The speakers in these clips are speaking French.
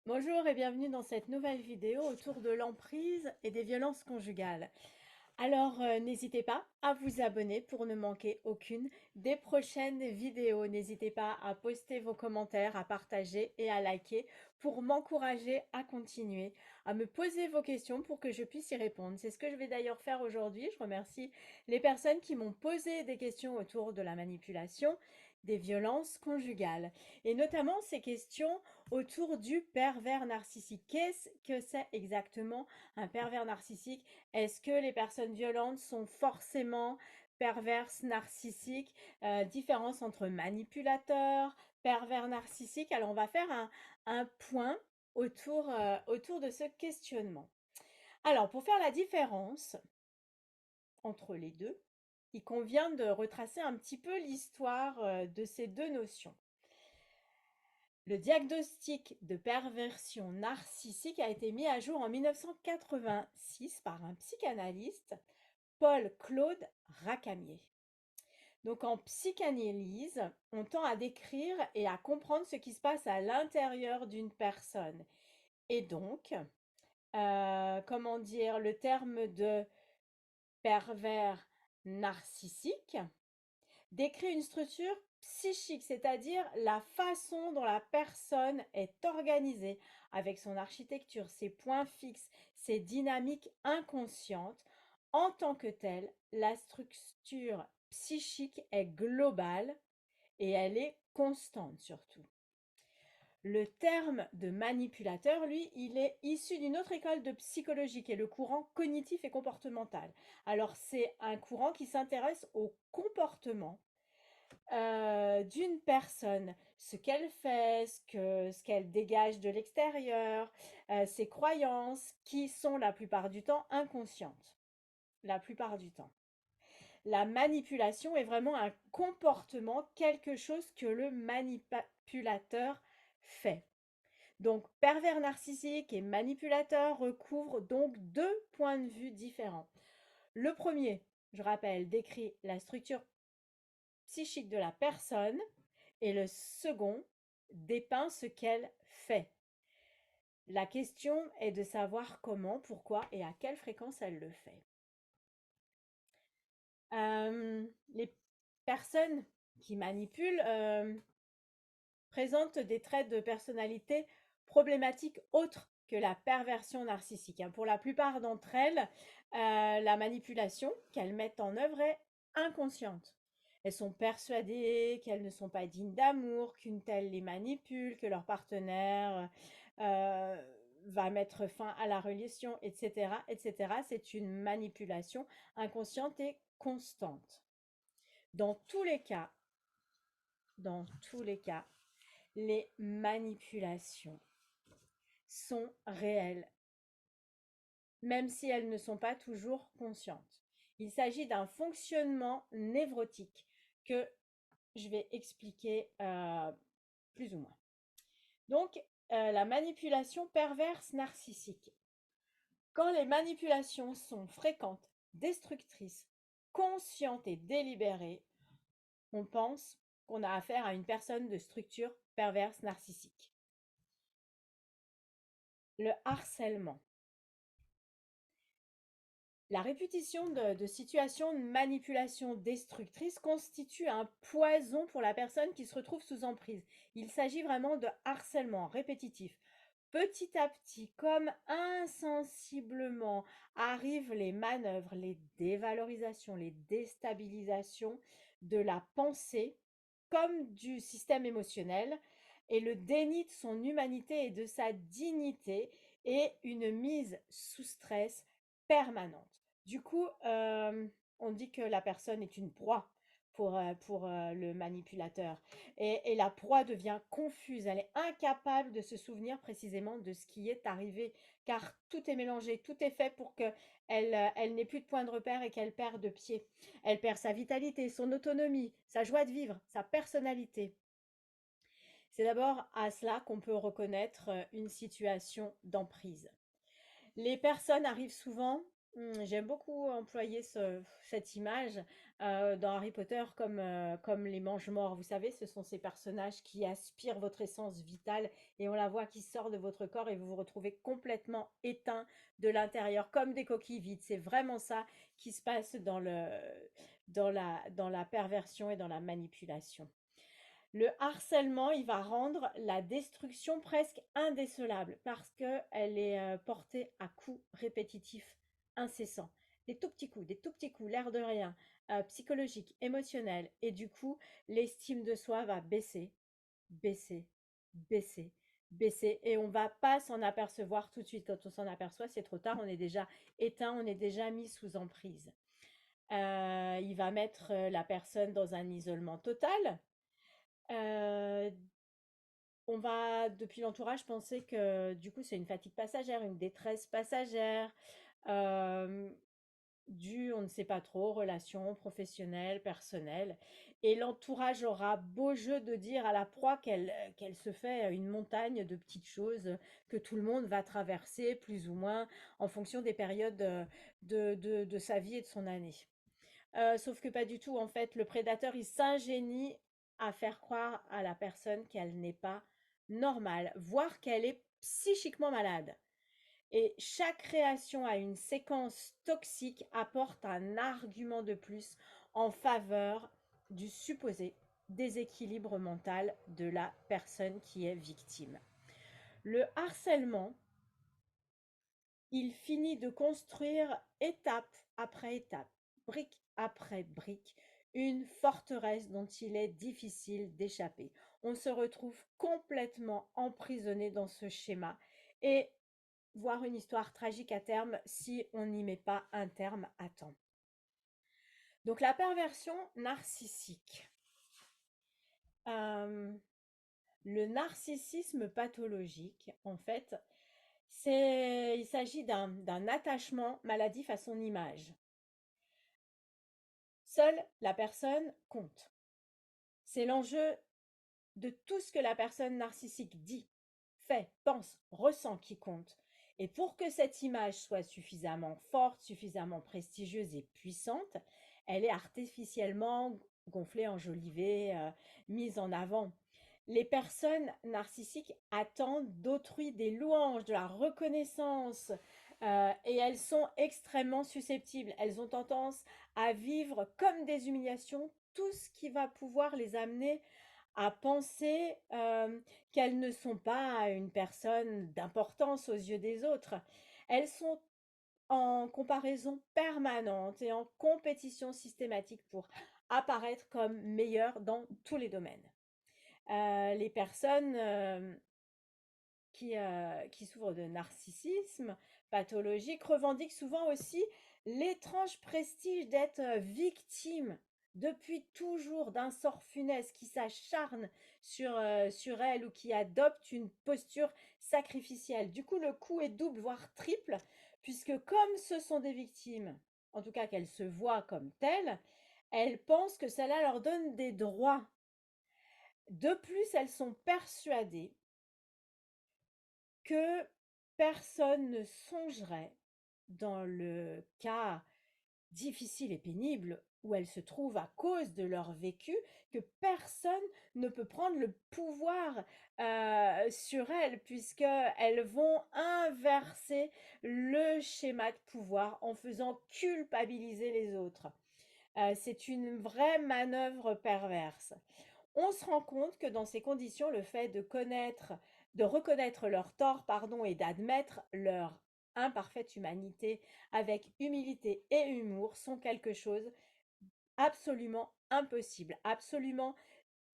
Bonjour et bienvenue dans cette nouvelle vidéo autour de l'emprise et des violences conjugales. Alors, n'hésitez pas à vous abonner pour ne manquer aucune des prochaines vidéos. N'hésitez pas à poster vos commentaires, à partager et à liker pour m'encourager à continuer, à me poser vos questions pour que je puisse y répondre. C'est ce que je vais d'ailleurs faire aujourd'hui. Je remercie les personnes qui m'ont posé des questions autour de la manipulation, des violences conjugales et notamment ces questions autour du pervers narcissique. Qu'est-ce que c'est exactement un pervers narcissique? Est-ce que les personnes violentes sont forcément perverses, narcissiques? Différence entre manipulateur, pervers narcissique. Alors, on va faire un point autour de ce questionnement. Alors, pour faire la différence entre les deux, il convient de retracer un petit peu l'histoire de ces deux notions. Le diagnostic de perversion narcissique a été mis à jour en 1986 par un psychanalyste, Paul-Claude Racamier. Donc en psychanalyse, on tend à décrire et à comprendre ce qui se passe à l'intérieur d'une personne. Et donc, comment dire, le terme de pervers narcissique décrit une structure psychique, c'est-à-dire la façon dont la personne est organisée, avec son architecture, ses points fixes, ses dynamiques inconscientes. En tant que telle, la structure psychique est globale et elle est constante surtout. Le terme de manipulateur, lui, il est issu d'une autre école de psychologie qui est le courant cognitif et comportemental. Alors c'est un courant qui s'intéresse au comportement d'une personne, ce qu'elle fait, ce qu'elle dégage de l'extérieur, ses croyances qui sont la plupart du temps inconscientes. La plupart du temps. La manipulation est vraiment un comportement, quelque chose que le manipulateur fait. Donc, pervers narcissique et manipulateur recouvrent donc deux points de vue différents. Le premier, je rappelle, décrit la structure psychique de la personne et le second dépeint ce qu'elle fait. La question est de savoir comment, pourquoi et à quelle fréquence elle le fait. Les personnes qui manipulent présentent des traits de personnalité problématiques autres que la perversion narcissique. Pour la plupart d'entre elles, la manipulation qu'elles mettent en œuvre est inconsciente. Elles sont persuadées qu'elles ne sont pas dignes d'amour, qu'une telle les manipule, que leur partenaire va mettre fin à la relation, etc., etc. C'est une manipulation inconsciente et constante. Dans tous les cas, les manipulations sont réelles, même si elles ne sont pas toujours conscientes. Il s'agit d'un fonctionnement névrotique que je vais expliquer plus ou moins. Donc, la manipulation perverse narcissique. Quand les manipulations sont fréquentes, destructrices, conscientes et délibérées, on pense qu'on a affaire à une personne de structure perverse narcissique. Le harcèlement. La répétition de situations de manipulation destructrice constitue un poison pour la personne qui se retrouve sous emprise. Il s'agit vraiment de harcèlement répétitif. Petit à petit, comme insensiblement, arrivent les manœuvres, les dévalorisations, les déstabilisations de la pensée comme du système émotionnel et le déni de son humanité et de sa dignité et une mise sous stress permanente. Du coup, on dit que la personne est une proie pour le manipulateur. Et la proie devient confuse, elle est incapable de se souvenir précisément de ce qui est arrivé, car tout est mélangé, tout est fait pour qu'elle elle n'ait plus de point de repère et qu'elle perde de pied. Elle perd sa vitalité, son autonomie, sa joie de vivre, sa personnalité. C'est d'abord à cela qu'on peut reconnaître une situation d'emprise. Les personnes arrivent souvent J'aime beaucoup employer cette image dans Harry Potter comme les mange-morts. Vous savez, ce sont ces personnages qui aspirent votre essence vitale et on la voit qui sort de votre corps et vous vous retrouvez complètement éteint de l'intérieur, comme des coquilles vides. C'est vraiment ça qui se passe dans la perversion et dans la manipulation. Le harcèlement, il va rendre la destruction presque indécelable parce qu'elle est portée à coups répétitifs, incessants. Des tout petits coups, l'air de rien, psychologique, émotionnel. Et du coup, l'estime de soi va baisser, baisser, baisser, baisser. Et on va pas s'en apercevoir tout de suite. Quand on s'en aperçoit, c'est trop tard, on est déjà éteint, on est déjà mis sous emprise. Il va mettre la personne dans un isolement total. Euh, on va, depuis l'entourage, penser que du coup, c'est une fatigue passagère, une détresse passagère, euh, due, on ne sait pas trop, relations professionnelles, personnelles. Et l'entourage aura beau jeu de dire à la proie qu'elle se fait une montagne de petites choses que tout le monde va traverser, plus ou moins, en fonction des périodes de sa vie et de son année. Sauf que pas du tout, en fait, le prédateur, il s'ingénie à faire croire à la personne qu'elle n'est pas normale, voire qu'elle est psychiquement malade. Et chaque création à une séquence toxique apporte un argument de plus en faveur du supposé déséquilibre mental de la personne qui est victime. Le harcèlement, il finit de construire étape après étape, brique après brique, une forteresse dont il est difficile d'échapper. On se retrouve complètement emprisonné dans ce schéma et voir une histoire tragique à terme si on n'y met pas un terme à temps. Donc la perversion narcissique. Le narcissisme pathologique, en fait, il s'agit d'un attachement maladif à son image. Seule la personne compte. C'est l'enjeu de tout ce que la personne narcissique dit, fait, pense, ressent qui compte. Et pour que cette image soit suffisamment forte, suffisamment prestigieuse et puissante, elle est artificiellement gonflée, enjolivée, mise en avant. Les personnes narcissiques attendent d'autrui des louanges, de la reconnaissance, et elles sont extrêmement susceptibles. Elles ont tendance à vivre comme des humiliations tout ce qui va pouvoir les amener à penser qu'elles ne sont pas une personne d'importance aux yeux des autres. Elles sont en comparaison permanente et en compétition systématique pour apparaître comme meilleures dans tous les domaines. Les personnes qui souffrent de narcissisme pathologique revendiquent souvent aussi l'étrange prestige d'être victime depuis toujours d'un sort funeste qui s'acharne sur elle ou qui adopte une posture sacrificielle. Du coup, le coup est double, voire triple, puisque comme ce sont des victimes, en tout cas qu'elles se voient comme telles, elles pensent que cela leur donne des droits. De plus, elles sont persuadées que personne ne songerait, dans le cas difficile et pénible où elles se trouvent à cause de leur vécu, que personne ne peut prendre le pouvoir sur elles, puisqu'elles vont inverser le schéma de pouvoir en faisant culpabiliser les autres. C'est une vraie manœuvre perverse. On se rend compte que dans ces conditions, le fait de reconnaître leur tort, pardon, et d'admettre leur imparfaite humanité avec humilité et humour sont quelque chose absolument impossible, absolument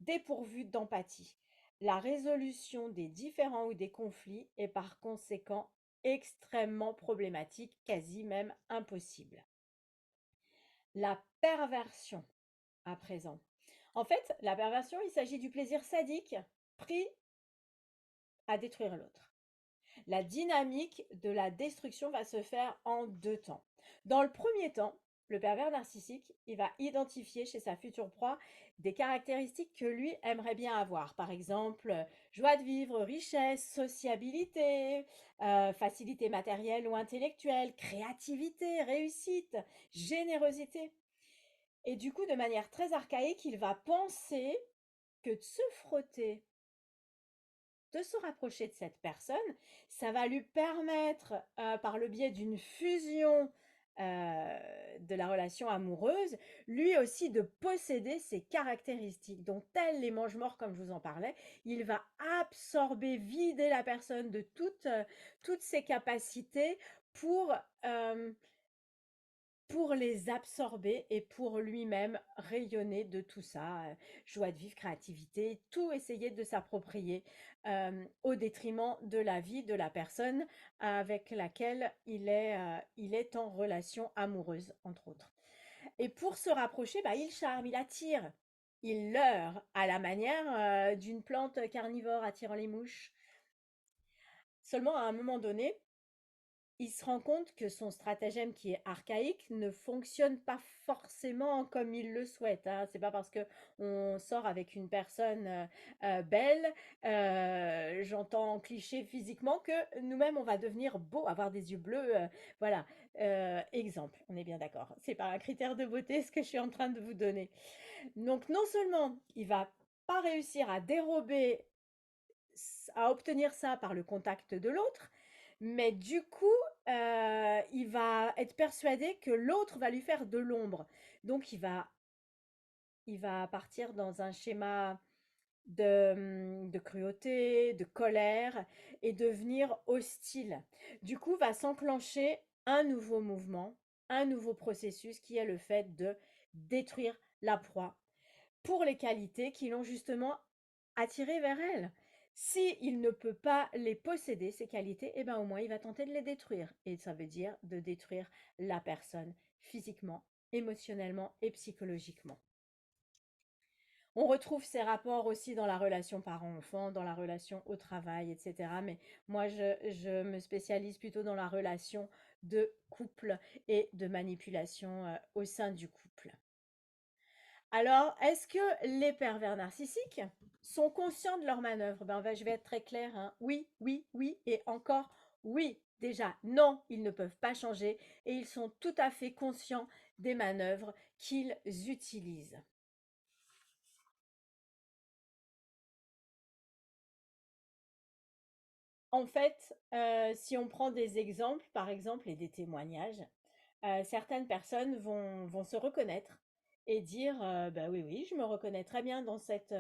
dépourvu d'empathie. La résolution des différends ou des conflits est par conséquent extrêmement problématique, quasi même impossible. La perversion, à présent. En fait, la perversion, il s'agit du plaisir sadique pris à détruire l'autre. La dynamique de la destruction va se faire en deux temps. Dans le premier temps, le pervers narcissique, il va identifier chez sa future proie des caractéristiques que lui aimerait bien avoir. Par exemple, joie de vivre, richesse, sociabilité, facilité matérielle ou intellectuelle, créativité, réussite, générosité. Et du coup, de manière très archaïque, il va penser que de se frotter, de se rapprocher de cette personne, ça va lui permettre, par le biais d'une fusion, de la relation amoureuse, lui aussi de posséder ses caractéristiques. Donc tel les mange-morts comme je vous en parlais, il va absorber, vider la personne de toutes ses capacités pour, pour les absorber et pour lui-même rayonner de tout ça, joie de vivre, créativité, tout essayer de s'approprier, au détriment de la vie de la personne avec laquelle il est en relation amoureuse, entre autres. Et pour se rapprocher, bah, il charme, il attire, il leurre à la manière, d'une plante carnivore attirant les mouches. Seulement à un moment donné, il se rend compte que son stratagème qui est archaïque ne fonctionne pas forcément comme il le souhaite, hein. C'est pas parce que on sort avec une personne belle, j'entends cliché physiquement, que nous-mêmes on va devenir beau, avoir des yeux bleus, voilà. Exemple, on est bien d'accord. C'est pas un critère de beauté ce que je suis en train de vous donner. Donc non seulement il va pas réussir à dérober, à obtenir ça par le contact de l'autre, mais du coup, il va être persuadé que l'autre va lui faire de l'ombre. Donc il va partir dans un schéma de cruauté, de colère et devenir hostile. Du coup, va s'enclencher un nouveau mouvement, un nouveau processus qui est le fait de détruire la proie pour les qualités qui l'ont justement attiré vers elle. Si il ne peut pas les posséder, ces qualités, eh ben au moins il va tenter de les détruire. Et ça veut dire de détruire la personne physiquement, émotionnellement et psychologiquement. On retrouve ces rapports aussi dans la relation parent-enfant, dans la relation au travail, etc. Mais moi, je me spécialise plutôt dans la relation de couple et de manipulation au sein du couple. Alors, est-ce que les pervers narcissiques sont conscients de leurs manœuvres? Je vais être très claire, hein. Oui, oui, oui et encore oui. Déjà, non, ils ne peuvent pas changer et ils sont tout à fait conscients des manœuvres qu'ils utilisent. En fait, si on prend des exemples, par exemple, et des témoignages, certaines personnes vont se reconnaître et dire, «Bah, oui, oui, je me reconnais très bien dans cette,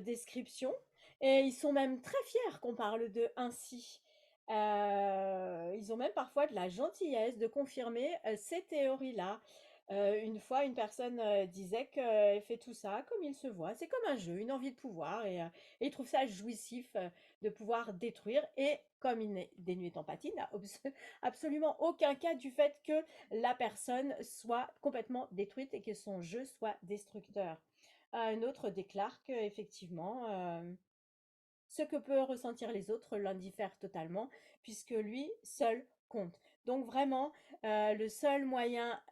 description» et ils sont même très fiers qu'on parle d'eux ainsi. Ils ont même parfois de la gentillesse de confirmer, ces théories-là. Une fois, une personne, disait qu'elle fait tout ça comme il se voit. C'est comme un jeu, une envie de pouvoir et il trouve ça jouissif, de pouvoir détruire et comme il n'est dénué d'empathie, n'a absolument aucun cas du fait que la personne soit complètement détruite et que son jeu soit destructeur. Un autre déclare que effectivement, ce que peuvent ressentir les autres l'indiffère totalement, puisque lui seul compte. Donc vraiment, le seul moyen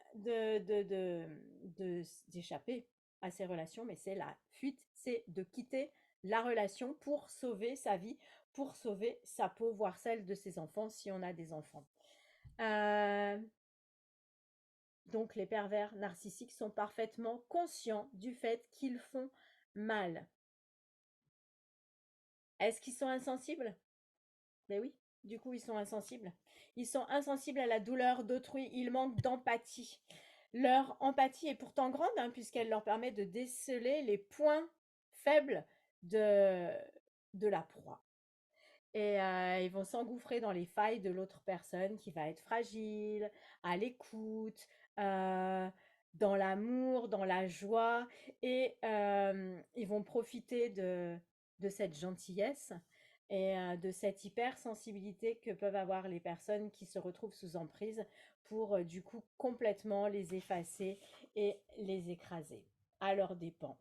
d'échapper à ces relations, mais c'est la fuite, c'est de quitter la relation pour sauver sa vie, pour sauver sa peau, voire celle de ses enfants, si on a des enfants. Euh, donc les pervers narcissiques sont parfaitement conscients du fait qu'ils font mal. Est-ce qu'ils sont insensibles? Mais oui, du coup, ils sont insensibles. Ils sont insensibles à la douleur d'autrui. Ils manquent d'empathie. Leur empathie est pourtant grande, hein, puisqu'elle leur permet de déceler les points faibles de, de la proie. Et ils vont s'engouffrer dans les failles de l'autre personne qui va être fragile, à l'écoute, dans l'amour, dans la joie. Et ils vont profiter de cette gentillesse et de cette hypersensibilité que peuvent avoir les personnes qui se retrouvent sous emprise pour du coup complètement les effacer et les écraser à leurs dépens.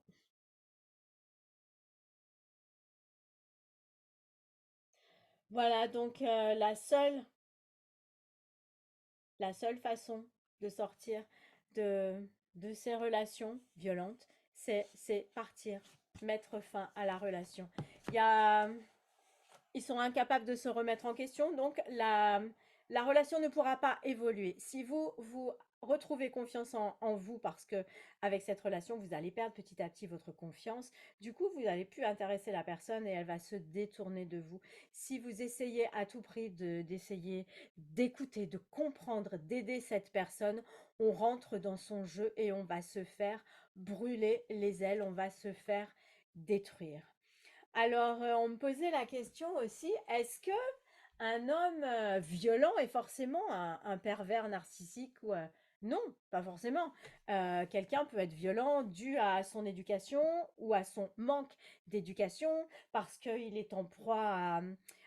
Voilà donc la seule façon de sortir de, de ces relations violentes, c'est partir, mettre fin à la relation. Il y a, ils sont incapables de se remettre en question, donc la relation ne pourra pas évoluer. Si vous retrouvez confiance en vous, parce que avec cette relation, vous allez perdre petit à petit votre confiance, du coup, vous n'allez plus intéresser la personne et elle va se détourner de vous. Si vous essayez à tout prix d'essayer d'écouter, de comprendre, d'aider cette personne, on rentre dans son jeu et on va se faire brûler les ailes, on va se faire détruire. Alors, on me posait la question aussi, est-ce que un homme violent est forcément un pervers narcissique ou non, pas forcément. Quelqu'un peut être violent dû à son éducation ou à son manque d'éducation parce qu'il est en proie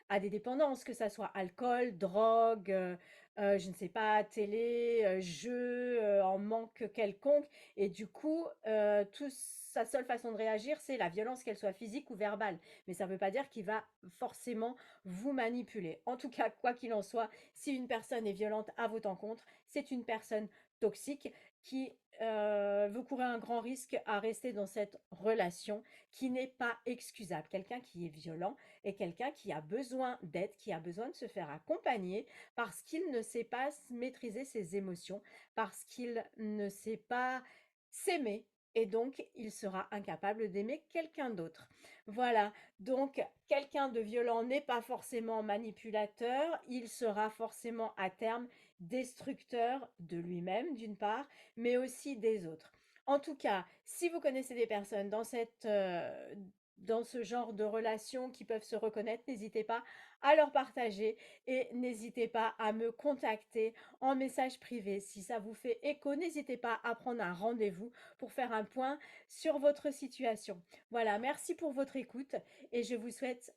à des dépendances, que ça soit alcool, drogue, je ne sais pas, télé, jeu, en manque quelconque. Et du coup, sa seule façon de réagir, c'est la violence, qu'elle soit physique ou verbale. Mais ça ne veut pas dire qu'il va forcément vous manipuler. En tout cas, quoi qu'il en soit, si une personne est violente à votre encontre, c'est une personne toxique qui vous courez un grand risque à rester dans cette relation qui n'est pas excusable. Quelqu'un qui est violent est quelqu'un qui a besoin d'aide, qui a besoin de se faire accompagner parce qu'il ne sait pas maîtriser ses émotions, parce qu'il ne sait pas s'aimer et donc il sera incapable d'aimer quelqu'un d'autre. Voilà, donc quelqu'un de violent n'est pas forcément manipulateur, il sera forcément à terme destructeur de lui-même d'une part, mais aussi des autres. En tout cas, si vous connaissez des personnes dans ce genre de relations qui peuvent se reconnaître, n'hésitez pas à leur partager et n'hésitez pas à me contacter en message privé. Si ça vous fait écho, n'hésitez pas à prendre un rendez-vous pour faire un point sur votre situation. Voilà, merci pour votre écoute et je vous souhaite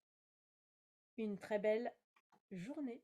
une très belle journée.